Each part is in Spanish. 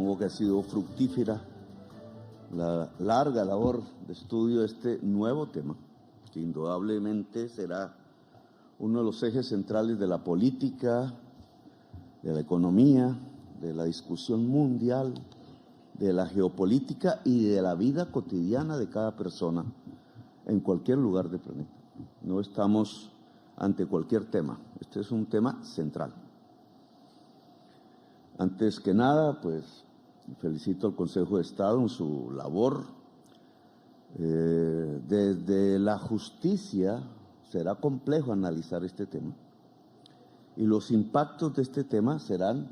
Supongo que ha sido fructífera la larga labor de estudio de este nuevo tema, que indudablemente será uno de los ejes centrales de la política, de la economía, de la discusión mundial, de la geopolítica y de la vida cotidiana de cada persona en cualquier lugar del planeta. No estamos ante cualquier tema, este es un tema central. Antes que nada, pues felicito al Consejo de Estado en su labor. Desde la justicia será complejo analizar este tema y los impactos de este tema serán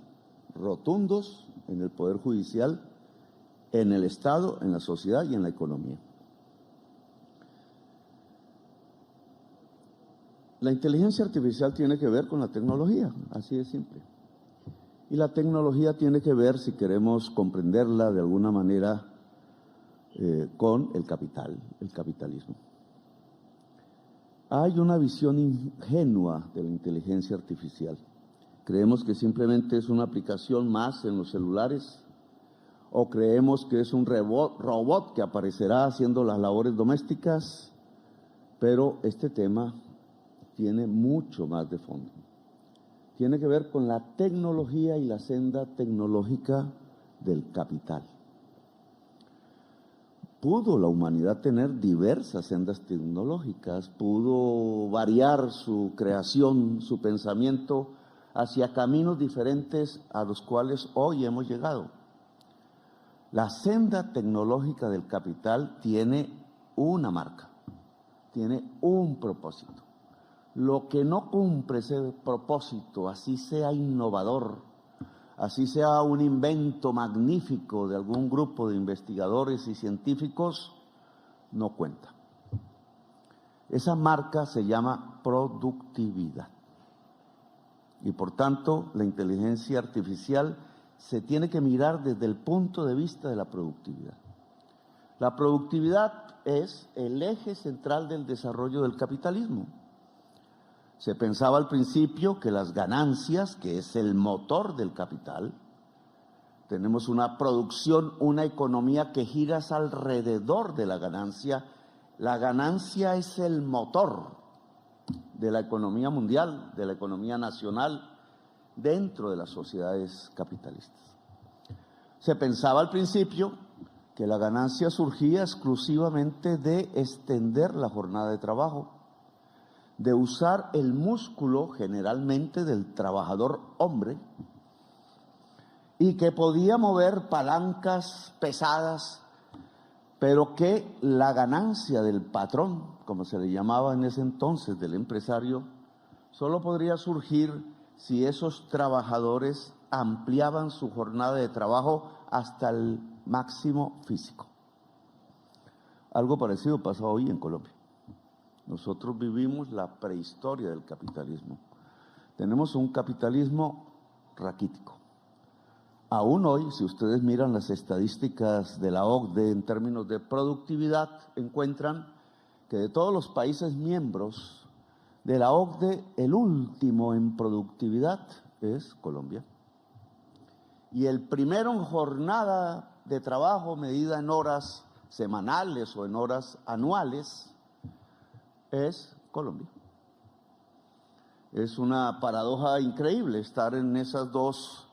rotundos en el Poder Judicial, en el Estado, en la sociedad y en la economía. La inteligencia artificial tiene que ver con la tecnología, así de simple. Y la tecnología tiene que ver, si queremos comprenderla de alguna manera, con el capital, el capitalismo. Hay una visión ingenua de la inteligencia artificial. Creemos que simplemente es una aplicación más en los celulares, o creemos que es un robot que aparecerá haciendo las labores domésticas, pero este tema tiene mucho más de fondo. Tiene que ver con la tecnología y la senda tecnológica del capital. Pudo la humanidad tener diversas sendas tecnológicas, pudo variar su creación, su pensamiento hacia caminos diferentes a los cuales hoy hemos llegado. La senda tecnológica del capital tiene una marca, tiene un propósito. Lo que no cumple ese propósito, así sea innovador, así sea un invento magnífico de algún grupo de investigadores y científicos, no cuenta. Esa marca se llama productividad. Y por tanto, la inteligencia artificial se tiene que mirar desde el punto de vista de la productividad. La productividad es el eje central del desarrollo del capitalismo. Se pensaba al principio que las ganancias, que es el motor del capital, tenemos una producción, una economía que gira alrededor de la ganancia. La ganancia es el motor de la economía mundial, de la economía nacional, dentro de las sociedades capitalistas. Se pensaba al principio que la ganancia surgía exclusivamente de extender la jornada de trabajo, de usar el músculo generalmente del trabajador hombre y que podía mover palancas pesadas, pero que la ganancia del patrón, como se le llamaba en ese entonces, del empresario, solo podría surgir si esos trabajadores ampliaban su jornada de trabajo hasta el máximo físico. Algo parecido pasa hoy en Colombia. Nosotros vivimos la prehistoria del capitalismo. Tenemos un capitalismo raquítico. Aún hoy, si ustedes miran las estadísticas de la OCDE en términos de productividad, encuentran que de todos los países miembros de la OCDE, el último en productividad es Colombia. Y el primero en jornada de trabajo medida en horas semanales o en horas anuales es Colombia. Es una paradoja increíble estar en esos dos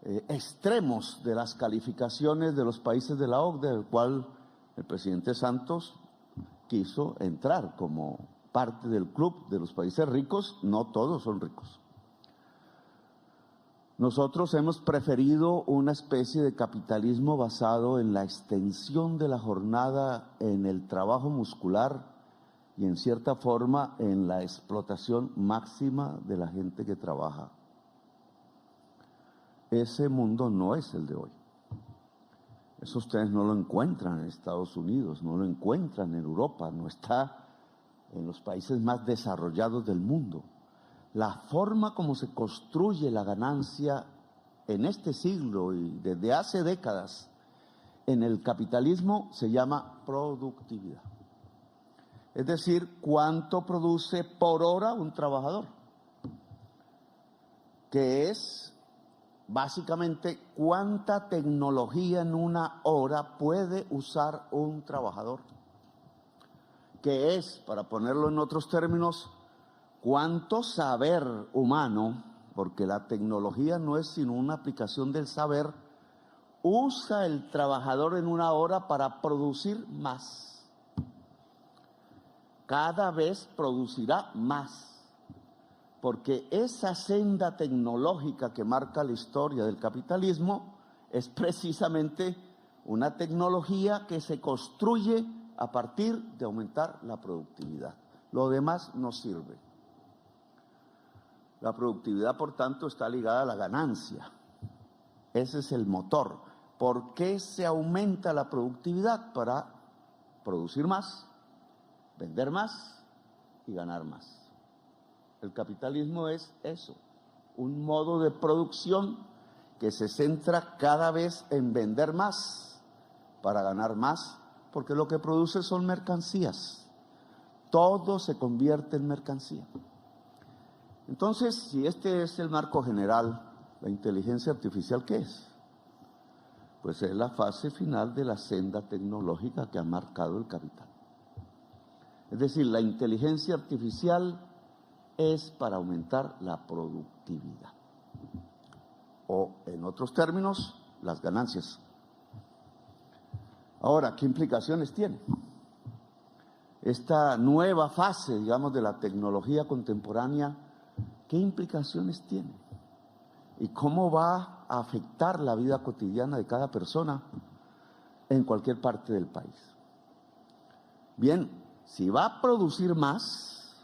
extremos de las calificaciones de los países de la OCDE, del cual el presidente Santos quiso entrar como parte del club de los países ricos. No todos son ricos. Nosotros hemos preferido una especie de capitalismo basado en la extensión de la jornada, en el trabajo muscular y en cierta forma en la explotación máxima de la gente que trabaja. Ese mundo no es el de hoy. Eso ustedes no lo encuentran en Estados Unidos, no lo encuentran en Europa, no está en los países más desarrollados del mundo. La forma como se construye la ganancia en este siglo y desde hace décadas en el capitalismo se llama productividad. Es decir, cuánto produce por hora un trabajador, que es básicamente, ¿cuánta tecnología en una hora puede usar un trabajador? Que es, para ponerlo en otros términos, cuánto saber humano, porque la tecnología no es sino una aplicación del saber, usa el trabajador en una hora para producir más. Cada vez producirá más, porque esa senda tecnológica que marca la historia del capitalismo es precisamente una tecnología que se construye a partir de aumentar la productividad. Lo demás no sirve. La productividad, por tanto, está ligada a la ganancia. Ese es el motor. ¿Por qué se aumenta la productividad? Para producir más, vender más y ganar más. El capitalismo es eso, un modo de producción que se centra cada vez en vender más para ganar más, porque lo que produce son mercancías. Todo se convierte en mercancía. Entonces, si este es el marco general, la inteligencia artificial, ¿qué es? Pues es la fase final de la senda tecnológica que ha marcado el capital. Es decir, la inteligencia artificial es para aumentar la productividad. O, en otros términos, las ganancias. Ahora, ¿qué implicaciones tiene? Esta nueva fase, digamos, de la tecnología contemporánea, ¿qué implicaciones tiene? ¿Y cómo va a afectar la vida cotidiana de cada persona en cualquier parte del país? Bien, si va a producir más,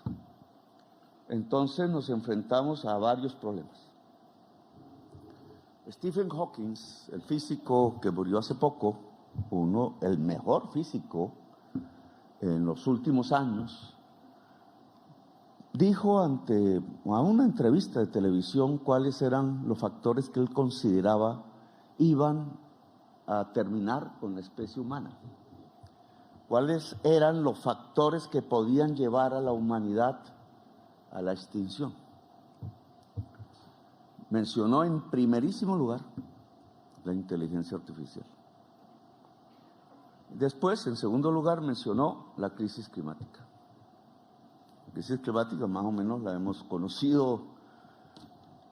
entonces nos enfrentamos a varios problemas. Stephen Hawking, el físico que murió hace poco, el mejor físico en los últimos años, dijo a una entrevista de televisión cuáles eran los factores que él consideraba iban a terminar con la especie humana. ¿Cuáles eran los factores que podían llevar a la humanidad a la extinción? Mencionó en primerísimo lugar la inteligencia artificial. Después, en segundo lugar, mencionó la crisis climática. La crisis climática más o menos la hemos conocido,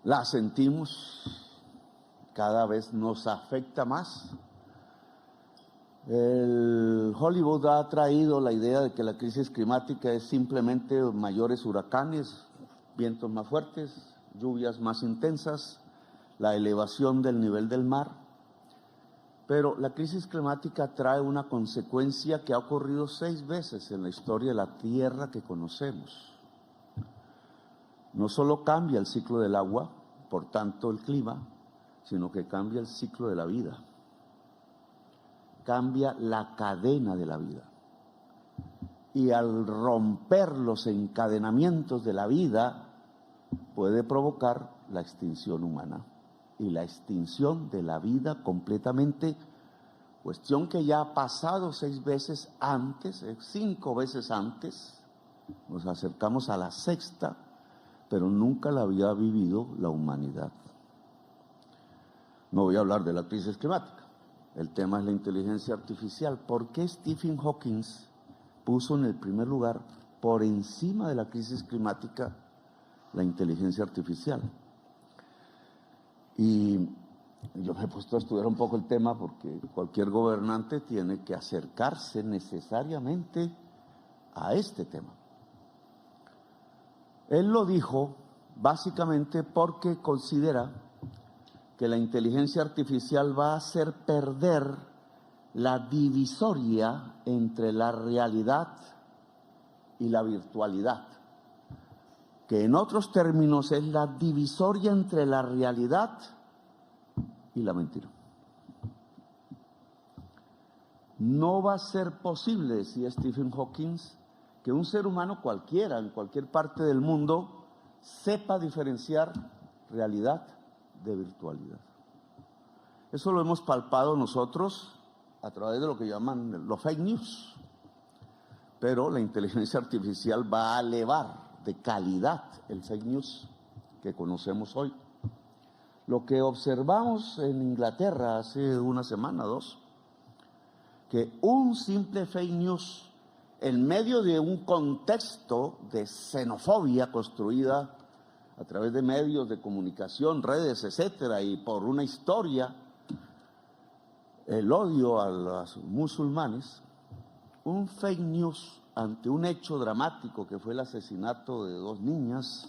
la sentimos, cada vez nos afecta más. El Hollywood ha traído la idea de que la crisis climática es simplemente mayores huracanes, vientos más fuertes, lluvias más intensas, la elevación del nivel del mar. Pero la crisis climática trae una consecuencia que ha ocurrido 6 veces en la historia de la Tierra que conocemos. No solo cambia el ciclo del agua, por tanto el clima, sino que cambia el ciclo de la vida. Cambia la cadena de la vida. Y al romper los encadenamientos de la vida, puede provocar la extinción humana y la extinción de la vida completamente, cuestión que ya ha pasado 6 veces antes, 5 veces antes, nos acercamos a la 6ª, pero nunca la había vivido la humanidad. No voy a hablar de la crisis climática, el tema es la inteligencia artificial. ¿Por qué Stephen Hawking puso en el primer lugar, por encima de la crisis climática, la inteligencia artificial? Y yo me he puesto a estudiar un poco el tema porque cualquier gobernante tiene que acercarse necesariamente a este tema. Él lo dijo básicamente porque considera que la inteligencia artificial va a hacer perder la divisoria entre la realidad y la virtualidad, que en otros términos es la divisoria entre la realidad y la mentira. No va a ser posible, decía Stephen Hawking, que un ser humano cualquiera, en cualquier parte del mundo, sepa diferenciar realidad de virtualidad. Eso lo hemos palpado nosotros a través de lo que llaman los fake news. Pero la inteligencia artificial va a elevar de calidad el fake news que conocemos hoy. Lo que observamos en Inglaterra hace una semana, dos, que un simple fake news en medio de un contexto de xenofobia construida a través de medios de comunicación, redes, etcétera, y por una historia, el odio a los musulmanes, un fake news ante un hecho dramático que fue el asesinato de 2 niñas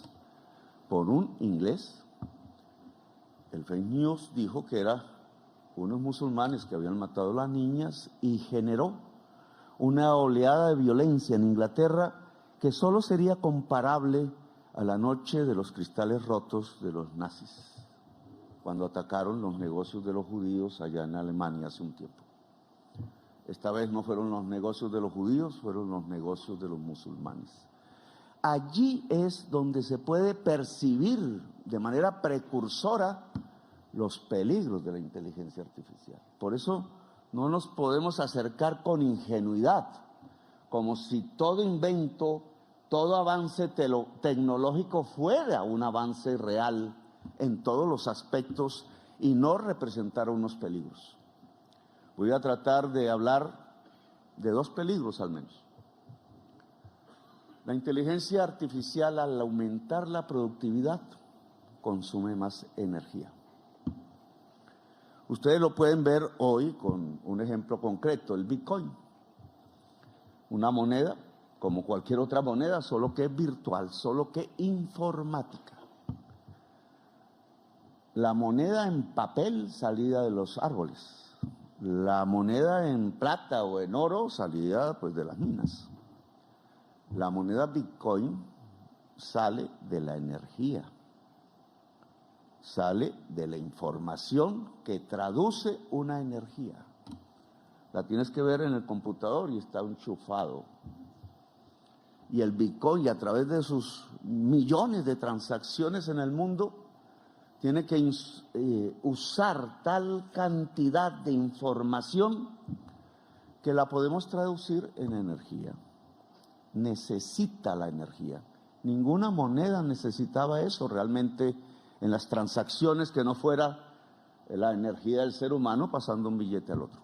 por un inglés. El fake news dijo que eran unos musulmanes que habían matado a las niñas y generó una oleada de violencia en Inglaterra que solo sería comparable a la noche de los cristales rotos de los nazis, cuando atacaron los negocios de los judíos allá en Alemania hace un tiempo. Esta vez no fueron los negocios de los judíos, fueron los negocios de los musulmanes. Allí es donde se puede percibir de manera precursora los peligros de la inteligencia artificial. Por eso no nos podemos acercar con ingenuidad, como si todo invento, todo avance tecnológico fuera un avance real en todos los aspectos y no representara unos peligros. Voy a tratar de hablar de 2 peligros al menos. La inteligencia artificial, al aumentar la productividad, consume más energía. Ustedes lo pueden ver hoy con un ejemplo concreto, el Bitcoin. Una moneda como cualquier otra moneda, solo que es virtual, solo que informática. La moneda en papel salida de los árboles. La moneda en plata o en oro salida pues de las minas. La moneda Bitcoin sale de la energía, sale de la información que traduce una energía. La tienes que ver en el computador y está enchufado. Y el Bitcoin, a través de sus millones de transacciones en el mundo, tiene que usar tal cantidad de información que la podemos traducir en energía. Necesita la energía. Ninguna moneda necesitaba eso realmente en las transacciones, que no fuera la energía del ser humano pasando un billete al otro.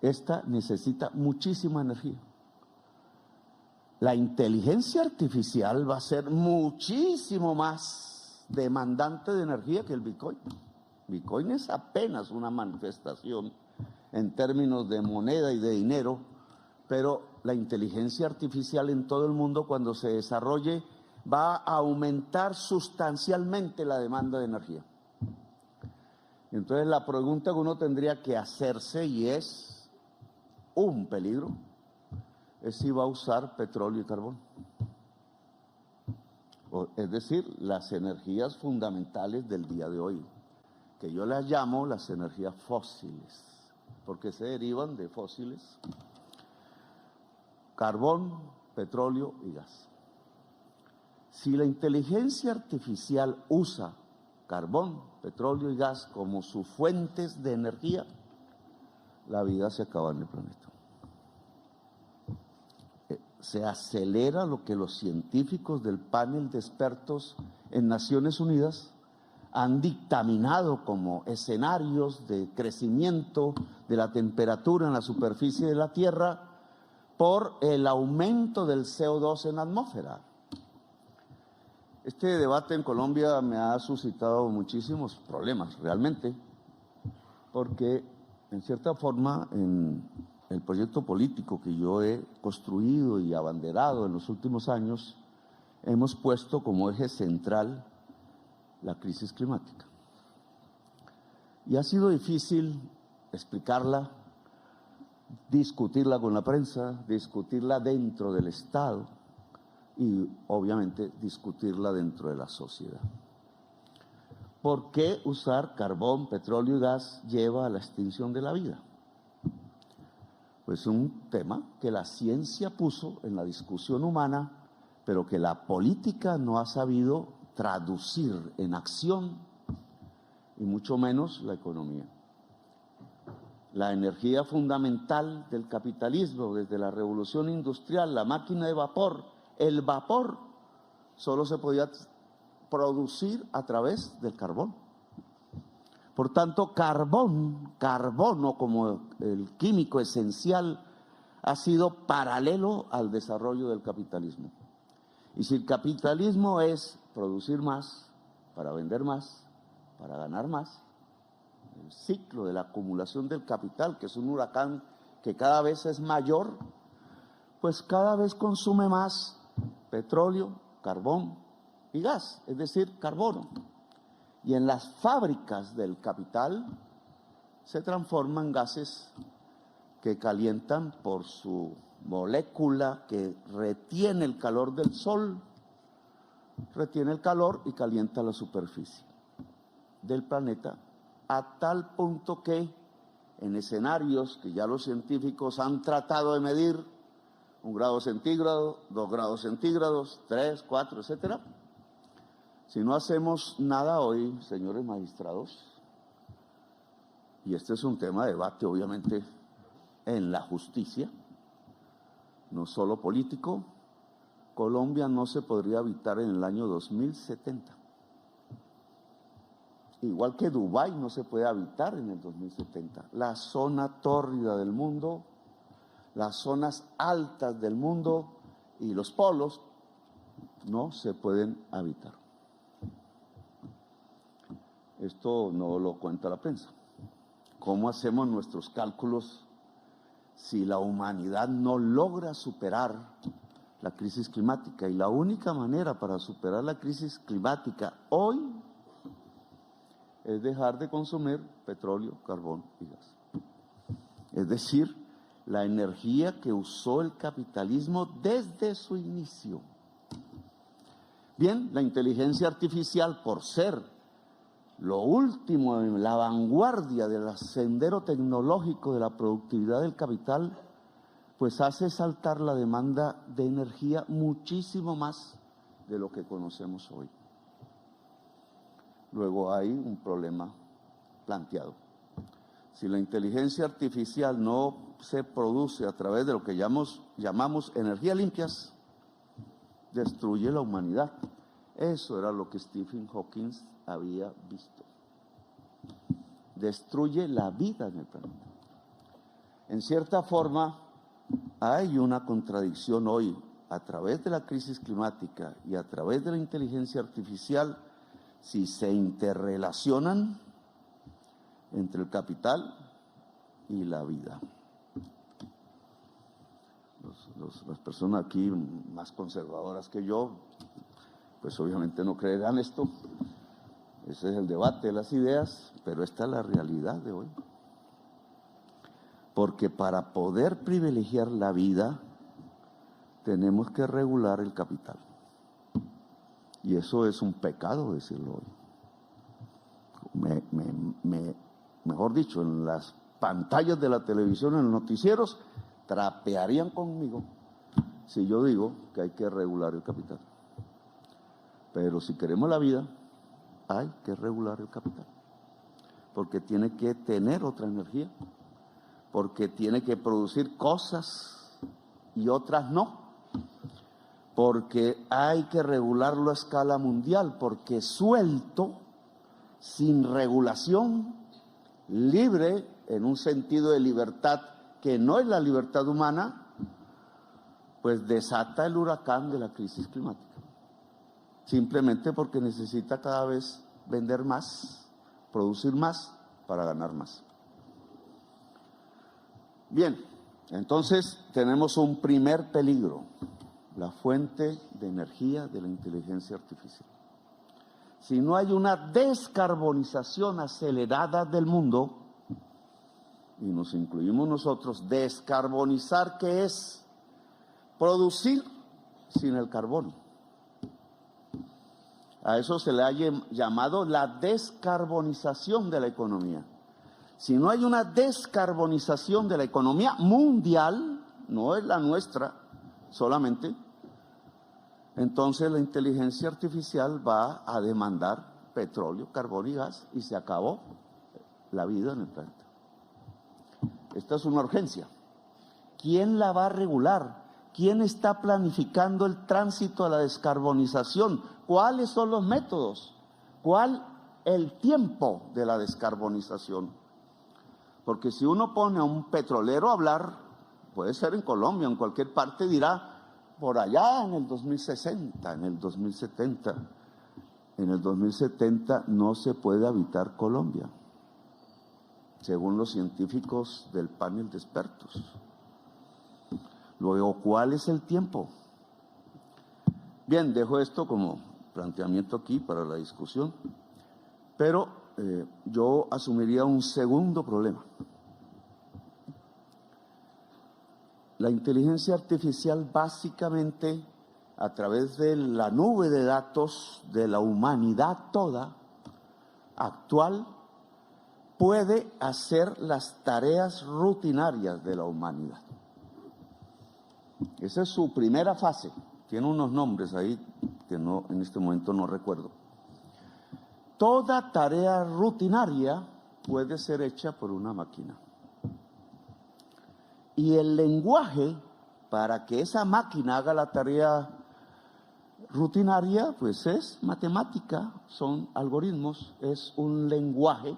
Esta necesita muchísima energía. La inteligencia artificial va a ser muchísimo más demandante de energía que el Bitcoin. Bitcoin es apenas una manifestación en términos de moneda y de dinero, pero la inteligencia artificial en todo el mundo, cuando se desarrolle, va a aumentar sustancialmente la demanda de energía. Entonces la pregunta que uno tendría que hacerse, y es un peligro, es si va a usar petróleo y carbón. Es decir, las energías fundamentales del día de hoy, que yo las llamo las energías fósiles, porque se derivan de fósiles: carbón, petróleo y gas. Si la inteligencia artificial usa carbón, petróleo y gas como sus fuentes de energía, la vida se acaba en el planeta. Se acelera lo que los científicos del panel de expertos en Naciones Unidas han dictaminado como escenarios de crecimiento de la temperatura en la superficie de la Tierra por el aumento del CO2 en la atmósfera. Este debate en Colombia me ha suscitado muchísimos problemas, realmente, porque en cierta forma en el proyecto político que yo he construido y abanderado en los últimos años, hemos puesto como eje central la crisis climática. Y ha sido difícil explicarla, discutirla con la prensa, discutirla dentro del Estado y obviamente discutirla dentro de la sociedad. ¿Por qué usar carbón, petróleo y gas lleva a la extinción de la vida? Pues un tema que la ciencia puso en la discusión humana, pero que la política no ha sabido traducir en acción, y mucho menos la economía. La energía fundamental del capitalismo, desde la revolución industrial, la máquina de vapor, el vapor, solo se podía producir a través del carbón. Por tanto, carbono como el químico esencial ha sido paralelo al desarrollo del capitalismo. Y si el capitalismo es producir más, para vender más, para ganar más, el ciclo de la acumulación del capital, que es un huracán que cada vez es mayor, pues cada vez consume más petróleo, carbón y gas, es decir, carbono. Y en las fábricas del capital se transforman gases que calientan por su molécula que retiene el calor del sol, retiene el calor y calienta la superficie del planeta, a tal punto que en escenarios que ya los científicos han tratado de medir, 1 grado centígrado, 2 grados centígrados, 3, 4, etcétera. Si no hacemos nada hoy, señores magistrados, y este es un tema de debate obviamente en la justicia, no solo político, Colombia no se podría habitar en el año 2070. Igual que Dubái no se puede habitar en el 2070. La zona tórrida del mundo, las zonas altas del mundo y los polos no se pueden habitar. Esto no lo cuenta la prensa. ¿Cómo hacemos nuestros cálculos si la humanidad no logra superar la crisis climática? Y la única manera para superar la crisis climática hoy es dejar de consumir petróleo, carbón y gas. Es decir, la energía que usó el capitalismo desde su inicio. Bien, la inteligencia artificial, por ser lo último en la vanguardia del sendero tecnológico de la productividad del capital, pues hace saltar la demanda de energía muchísimo más de lo que conocemos hoy. Luego hay un problema planteado. Si la inteligencia artificial no se produce a través de lo que llamamos energías limpias, destruye la humanidad. Eso era lo que Stephen Hawking había visto. Destruye la vida en el planeta. En cierta forma, hay una contradicción hoy a través de la crisis climática y a través de la inteligencia artificial, si se interrelacionan entre el capital y la vida. Las personas aquí más conservadoras que yo, pues obviamente no creerán esto. Ese es el debate de las ideas, pero esta es la realidad de hoy. Porque para poder privilegiar la vida, tenemos que regular el capital. Y eso es un pecado decirlo hoy. Mejor dicho, en las pantallas de la televisión, en los noticieros, trapearían conmigo si yo digo que hay que regular el capital. Pero si queremos la vida, hay que regular el capital, porque tiene que tener otra energía, porque tiene que producir cosas y otras no, porque hay que regularlo a escala mundial, porque suelto, sin regulación, libre en un sentido de libertad que no es la libertad humana, pues desata el huracán de la crisis climática. Simplemente porque necesita cada vez vender más, producir más para ganar más. Bien, entonces tenemos un primer peligro, la fuente de energía de la inteligencia artificial. Si no hay una descarbonización acelerada del mundo, y nos incluimos nosotros, descarbonizar, ¿qué es? Producir sin el carbono. A eso se le ha llamado la descarbonización de la economía. Si no hay una descarbonización de la economía mundial, no es la nuestra solamente, entonces la inteligencia artificial va a demandar petróleo, carbón y gas, y se acabó la vida en el planeta. Esta es una urgencia. ¿Quién la va a regular? ¿Quién está planificando el tránsito a la descarbonización? ¿Cuáles son los métodos? ¿Cuál el tiempo de la descarbonización? Porque si uno pone a un petrolero a hablar, puede ser en Colombia, en cualquier parte, dirá, por allá en el 2060, en el 2070. En el 2070 no se puede habitar Colombia, según los científicos del panel de expertos. Luego, ¿cuál es el tiempo? Bien, dejo esto como planteamiento aquí para la discusión, pero yo asumiría un segundo problema. La inteligencia artificial básicamente, a través de la nube de datos de la humanidad toda actual, puede hacer las tareas rutinarias de la humanidad. Esa es su primera fase. Tiene unos nombres ahí que no, en este momento no recuerdo. Toda tarea rutinaria puede ser hecha por una máquina. Y el lenguaje, para que esa máquina haga la tarea rutinaria, pues es matemática, son algoritmos, es un lenguaje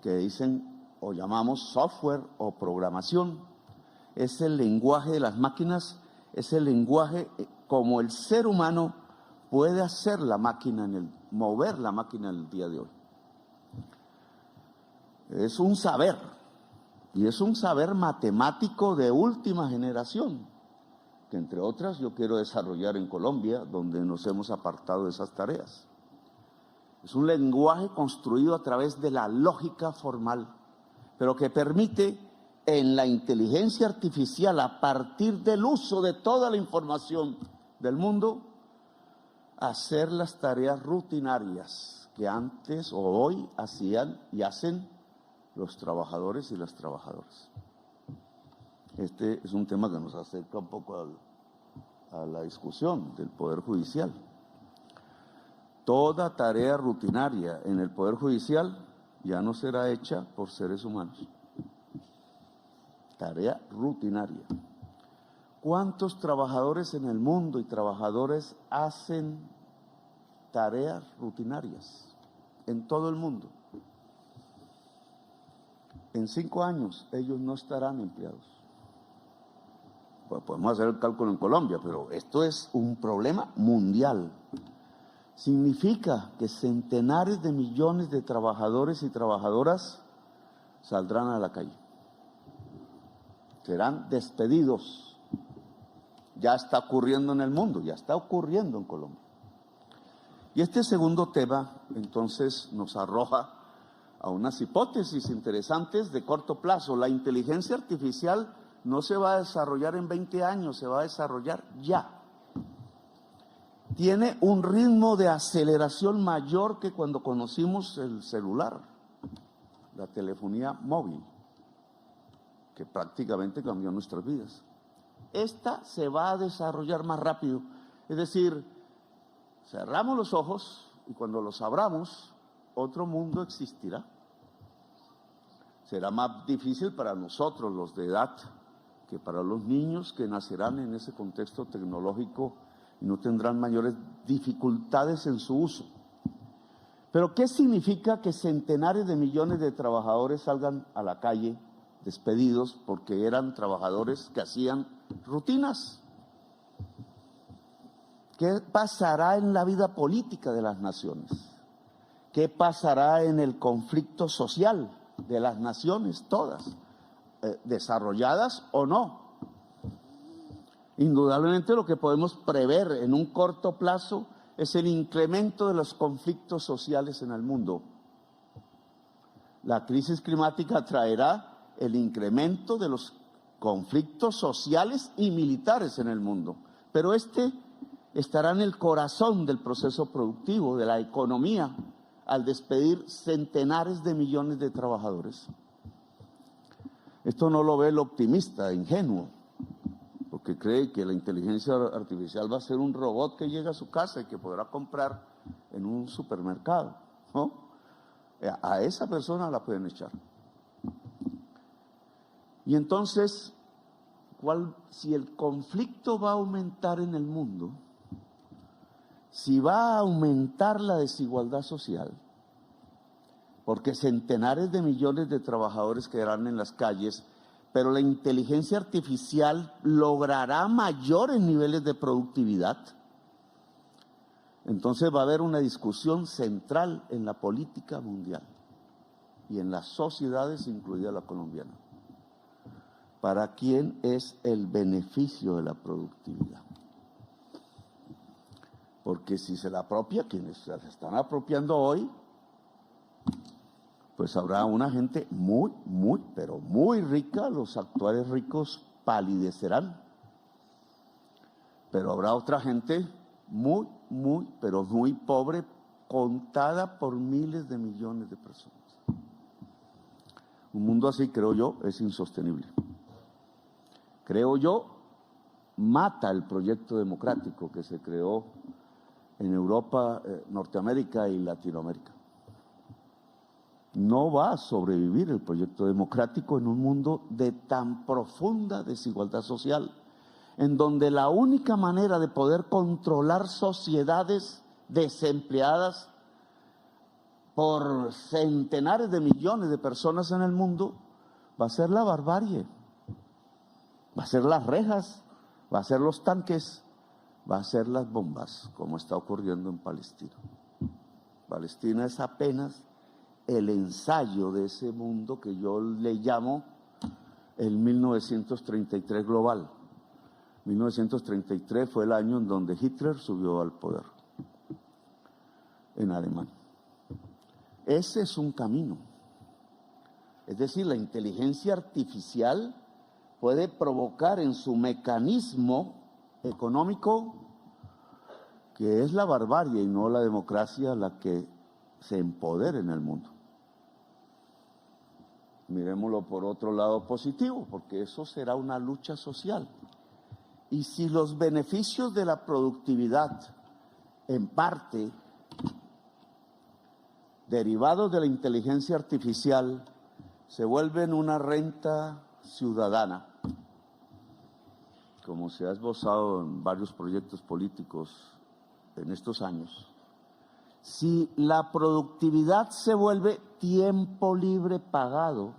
que dicen o llamamos software o programación. Es el lenguaje de las máquinas, es el lenguaje como el ser humano puede hacer la máquina, mover la máquina en el día de hoy. Es un saber, y es un saber matemático de última generación, que entre otras yo quiero desarrollar en Colombia, donde nos hemos apartado de esas tareas. Es un lenguaje construido a través de la lógica formal, pero que permite en la inteligencia artificial, a partir del uso de toda la información del mundo, hacer las tareas rutinarias que antes o hoy hacían y hacen los trabajadores y las trabajadoras. Este es un tema que nos acerca un poco a la discusión del Poder Judicial. Toda tarea rutinaria en el Poder Judicial ya no será hecha por seres humanos. Tarea rutinaria. ¿Cuántos trabajadores en el mundo y trabajadores hacen tareas rutinarias en todo el mundo? En 5 años ellos no estarán empleados. Pues podemos hacer el cálculo en Colombia, pero esto es un problema mundial. Significa que centenares de millones de trabajadores y trabajadoras saldrán a la calle. Serán despedidos. Ya está ocurriendo en el mundo, ya está ocurriendo en Colombia. Y este segundo tema, entonces, nos arroja a unas hipótesis interesantes de corto plazo. La inteligencia artificial no se va a desarrollar en 20 años, se va a desarrollar ya. Tiene un ritmo de aceleración mayor que cuando conocimos el celular, la telefonía móvil, que prácticamente cambió nuestras vidas. Esta se va a desarrollar más rápido. Es decir, cerramos los ojos y cuando los abramos, otro mundo existirá. Será más difícil para nosotros, los de edad, que para los niños que nacerán en ese contexto tecnológico y no tendrán mayores dificultades en su uso. Pero ¿qué significa que centenares de millones de trabajadores salgan a la calle despedidos porque eran trabajadores que hacían rutinas? ¿Qué pasará en la vida política de las naciones? ¿Qué pasará en el conflicto social de las naciones todas, desarrolladas o no? Indudablemente lo que podemos prever en un corto plazo es el incremento de los conflictos sociales en el mundo. La crisis climática traerá el incremento de los conflictos sociales y militares en el mundo, pero este estará en el corazón del proceso productivo, de la economía, al despedir centenares de millones de trabajadores. Esto no lo ve el optimista, ingenuo, porque cree que la inteligencia artificial va a ser un robot que llega a su casa y que podrá comprar en un supermercado, ¿no? A esa persona la pueden echar. Y entonces, si el conflicto va a aumentar en el mundo, si va a aumentar la desigualdad social, porque centenares de millones de trabajadores quedarán en las calles, pero la inteligencia artificial logrará mayores niveles de productividad, entonces va a haber una discusión central en la política mundial y en las sociedades, incluida la colombiana. ¿Para quién es el beneficio de la productividad? Porque si se la apropia, quienes se la están apropiando hoy, pues habrá una gente pero muy rica, los actuales ricos palidecerán. Pero habrá otra gente pero muy pobre, contada por miles de millones de personas. Un mundo así, creo yo, es insostenible. Creo yo, mata el proyecto democrático que se creó en Europa, Norteamérica y Latinoamérica. No va a sobrevivir el proyecto democrático en un mundo de tan profunda desigualdad social, en donde la única manera de poder controlar sociedades desempleadas por centenares de millones de personas en el mundo va a ser la barbarie, va a ser las rejas, va a ser los tanques, va a ser las bombas, como está ocurriendo en Palestina. Palestina es apenas el ensayo de ese mundo que yo le llamo el 1933 global. 1933 fue el año en donde Hitler subió al poder en Alemania. Ese es un camino. Es decir, la inteligencia artificial puede provocar en su mecanismo económico, que es la barbarie y no la democracia la que se empodere en el mundo. Miremoslo por otro lado positivo, porque eso será una lucha social. Y si los beneficios de la productividad, en parte, derivados de la inteligencia artificial, se vuelven una renta ciudadana, como se ha esbozado en varios proyectos políticos en estos años, si la productividad se vuelve tiempo libre pagado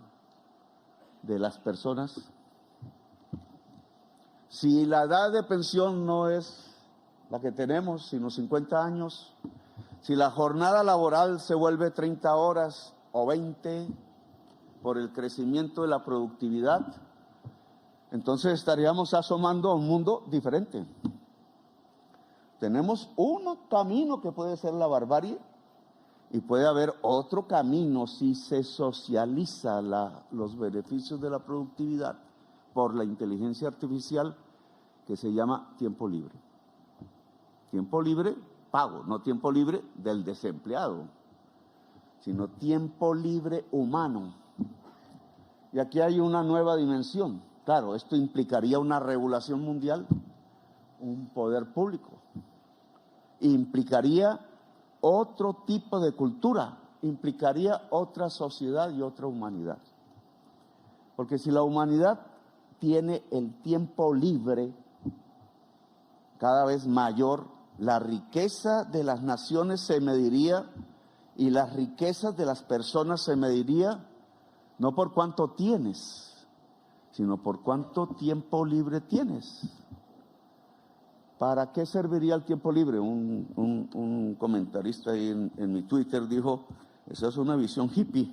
de las personas, si la edad de pensión no es la que tenemos, sino 50 años, si la jornada laboral se vuelve 30 horas o 20 por el crecimiento de la productividad, entonces estaríamos asomando a un mundo diferente. Tenemos un camino que puede ser la barbarie y puede haber otro camino si se socializa los beneficios de la productividad por la inteligencia artificial, que se llama tiempo libre. Tiempo libre pago, no tiempo libre del desempleado, sino tiempo libre humano. Y aquí hay una nueva dimensión. Claro, esto implicaría una regulación mundial, un poder público, implicaría otro tipo de cultura, implicaría otra sociedad y otra humanidad. Porque si la humanidad tiene el tiempo libre cada vez mayor, la riqueza de las naciones se mediría y las riquezas de las personas se mediría no por cuánto tienes, sino por cuánto tiempo libre tienes. ¿Para qué serviría el tiempo libre? Un comentarista ahí en mi Twitter dijo, esa es una visión hippie.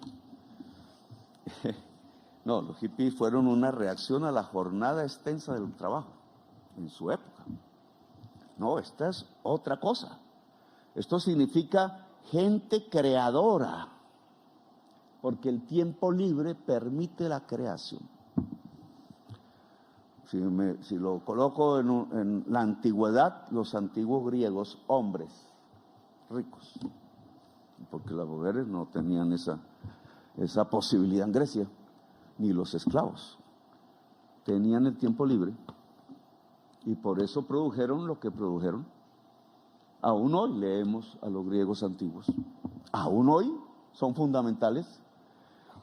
No, los hippies fueron una reacción a la jornada extensa del trabajo en su época. No, esta es otra cosa. Esto significa gente creadora, porque el tiempo libre permite la creación. Si lo coloco en la antigüedad, los antiguos griegos, hombres ricos, porque las mujeres no tenían esa posibilidad en Grecia, ni los esclavos, tenían el tiempo libre y por eso produjeron lo que produjeron. Aún hoy leemos a los griegos antiguos, aún hoy son fundamentales.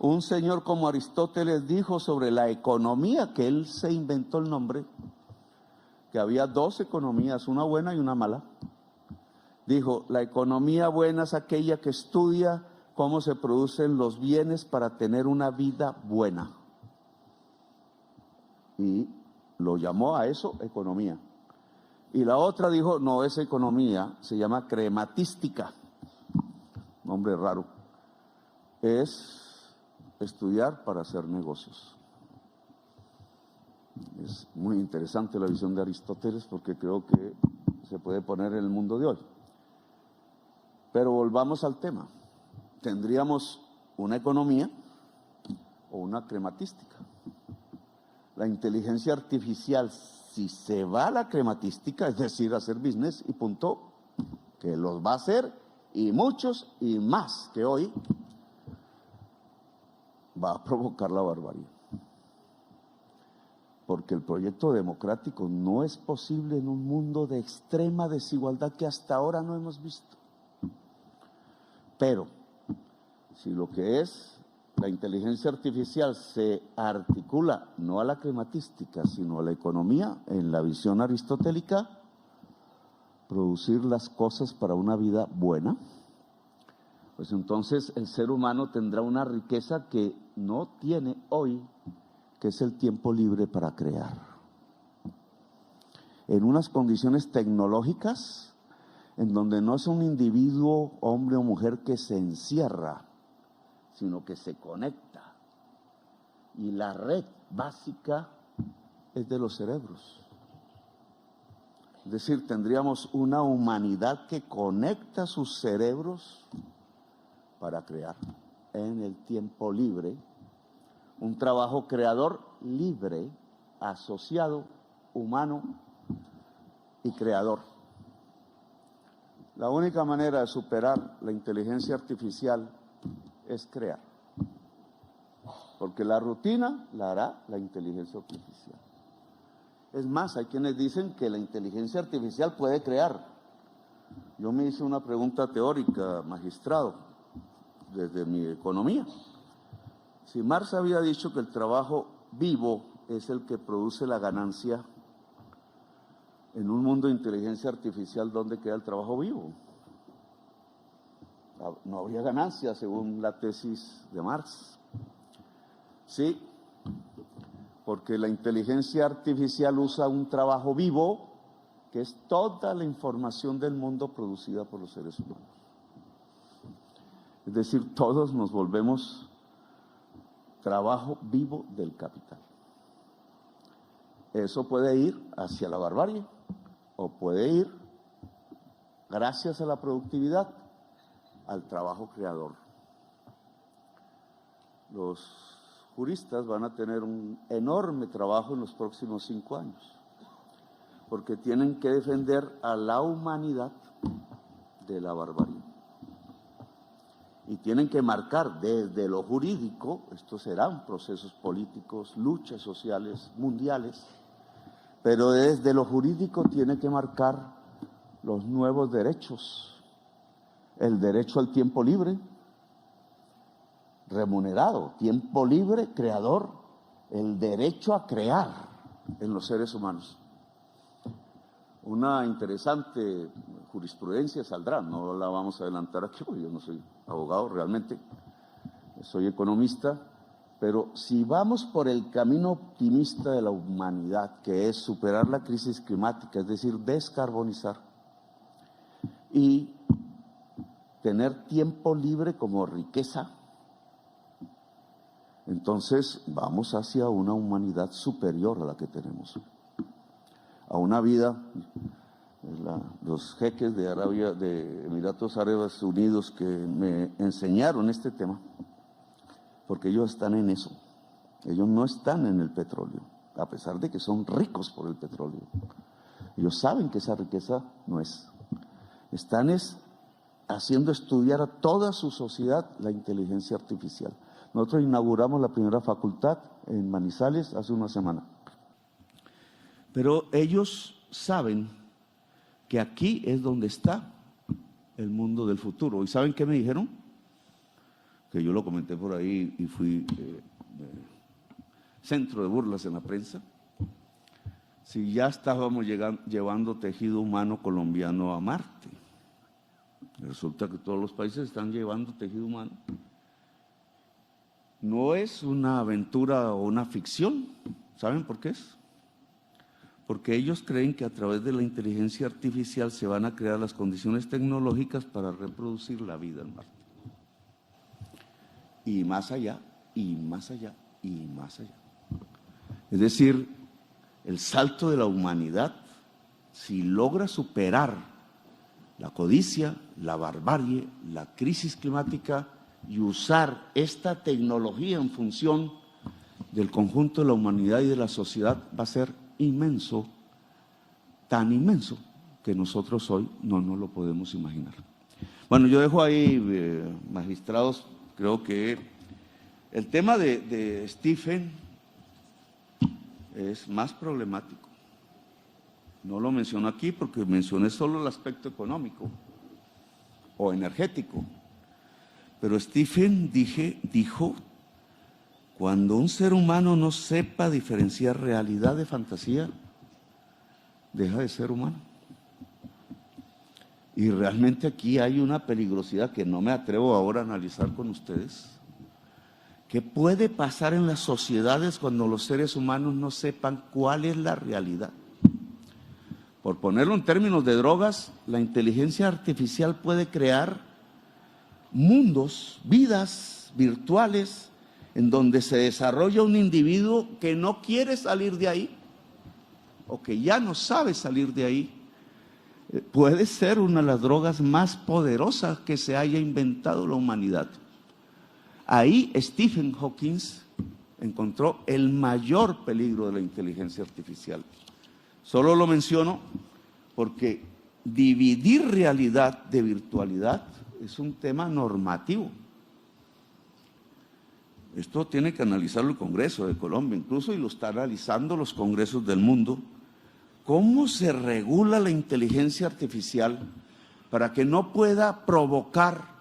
Un señor como Aristóteles dijo sobre la economía, que él se inventó el nombre, que había dos economías, una buena y una mala. Dijo, la economía buena es aquella que estudia cómo se producen los bienes para tener una vida buena. Y lo llamó a eso economía. Y la otra dijo, no es economía, se llama crematística. Nombre raro. Es estudiar para hacer negocios. Es muy interesante la visión de Aristóteles porque creo que se puede poner en el mundo de hoy. Pero volvamos al tema. Tendríamos una economía o una crematística. La inteligencia artificial, si se va a la crematística, es decir, a hacer business y punto, que los va a hacer y muchos y más que hoy, va a provocar la barbarie. Porque el proyecto democrático no es posible en un mundo de extrema desigualdad que hasta ahora no hemos visto. Pero, si lo que es la inteligencia artificial se articula no a la crematística, sino a la economía, en la visión aristotélica, producir las cosas para una vida buena, pues entonces el ser humano tendrá una riqueza que no tiene hoy, que es el tiempo libre para crear. En unas condiciones tecnológicas, en donde no es un individuo, hombre o mujer, que se encierra, sino que se conecta. Y la red básica es de los cerebros. Es decir, tendríamos una humanidad que conecta sus cerebros para crear en el tiempo libre, un trabajo creador libre, asociado, humano y creador. La única manera de superar la inteligencia artificial es crear, porque la rutina la hará la inteligencia artificial. Es más, hay quienes dicen que la inteligencia artificial puede crear. Yo me hice una pregunta teórica, magistrado, desde mi economía. Si Marx había dicho que el trabajo vivo es el que produce la ganancia, en un mundo de inteligencia artificial, ¿dónde queda el trabajo vivo? No habría ganancia, según la tesis de Marx. Sí, porque la inteligencia artificial usa un trabajo vivo, que es toda la información del mundo producida por los seres humanos. Es decir, todos nos volvemos trabajo vivo del capital. Eso puede ir hacia la barbarie o puede ir, gracias a la productividad, al trabajo creador. Los juristas van a tener un enorme trabajo en los próximos 5 años, porque tienen que defender a la humanidad de la barbarie. Y tienen que marcar desde lo jurídico, estos serán procesos políticos, luchas sociales mundiales, pero desde lo jurídico tiene que marcar los nuevos derechos, el derecho al tiempo libre, remunerado, tiempo libre, creador, el derecho a crear en los seres humanos. Una interesante jurisprudencia saldrá, no la vamos a adelantar aquí porque yo no soy abogado realmente, soy economista, pero si vamos por el camino optimista de la humanidad, que es superar la crisis climática, es decir, descarbonizar y tener tiempo libre como riqueza, entonces vamos hacia una humanidad superior a la que tenemos hoy, a una vida. Los jeques de Arabia, de Emiratos Árabes Unidos, que me enseñaron este tema, porque ellos están en eso, ellos no están en el petróleo, a pesar de que son ricos por el petróleo. Ellos saben que esa riqueza no es. Están haciendo estudiar a toda su sociedad la inteligencia artificial. Nosotros inauguramos la primera facultad en Manizales hace una semana. Pero ellos saben que aquí es donde está el mundo del futuro. ¿Y saben qué me dijeron? que yo lo comenté por ahí y fui centro de burlas en la prensa, si ya estábamos llevando tejido humano colombiano a Marte. Resulta que todos los países están llevando tejido humano. No es una aventura o una ficción. ¿Saben por qué es? Porque ellos creen que a través de la inteligencia artificial se van a crear las condiciones tecnológicas para reproducir la vida en Marte. Y más allá, y más allá, y más allá. Es decir, el salto de la humanidad, si logra superar la codicia, la barbarie, la crisis climática y usar esta tecnología en función del conjunto de la humanidad y de la sociedad, va a ser inmenso, tan inmenso que nosotros hoy no nos lo podemos imaginar. Bueno, yo dejo ahí, magistrados, creo que el tema de Stephen es más problemático. No lo menciono aquí porque mencioné solo el aspecto económico o energético. Pero Stephen dijo, cuando un ser humano no sepa diferenciar realidad de fantasía, deja de ser humano. Y realmente aquí hay una peligrosidad que no me atrevo ahora a analizar con ustedes. ¿Qué puede pasar en las sociedades cuando los seres humanos no sepan cuál es la realidad? Por ponerlo en términos de drogas, la inteligencia artificial puede crear mundos, vidas virtuales, en donde se desarrolla un individuo que no quiere salir de ahí, o que ya no sabe salir de ahí. Puede ser una de las drogas más poderosas que se haya inventado la humanidad. Ahí Stephen Hawking encontró el mayor peligro de la inteligencia artificial. Solo lo menciono porque dividir realidad de virtualidad es un tema normativo. Esto tiene que analizarlo el Congreso de Colombia incluso, y lo está analizando los congresos del mundo. ¿Cómo se regula la inteligencia artificial para que no pueda provocar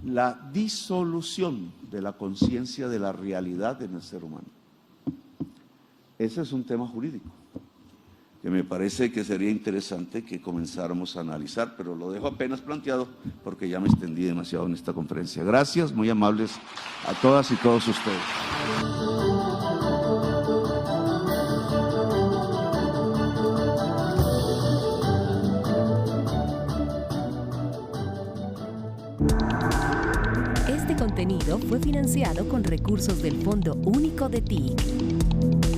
la disolución de la conciencia de la realidad en el ser humano? Ese es un tema jurídico que me parece que sería interesante que comenzáramos a analizar, pero lo dejo apenas planteado porque ya me extendí demasiado en esta conferencia. Gracias, muy amables a todas y todos ustedes. Este contenido fue financiado con recursos del Fondo Único de TIC.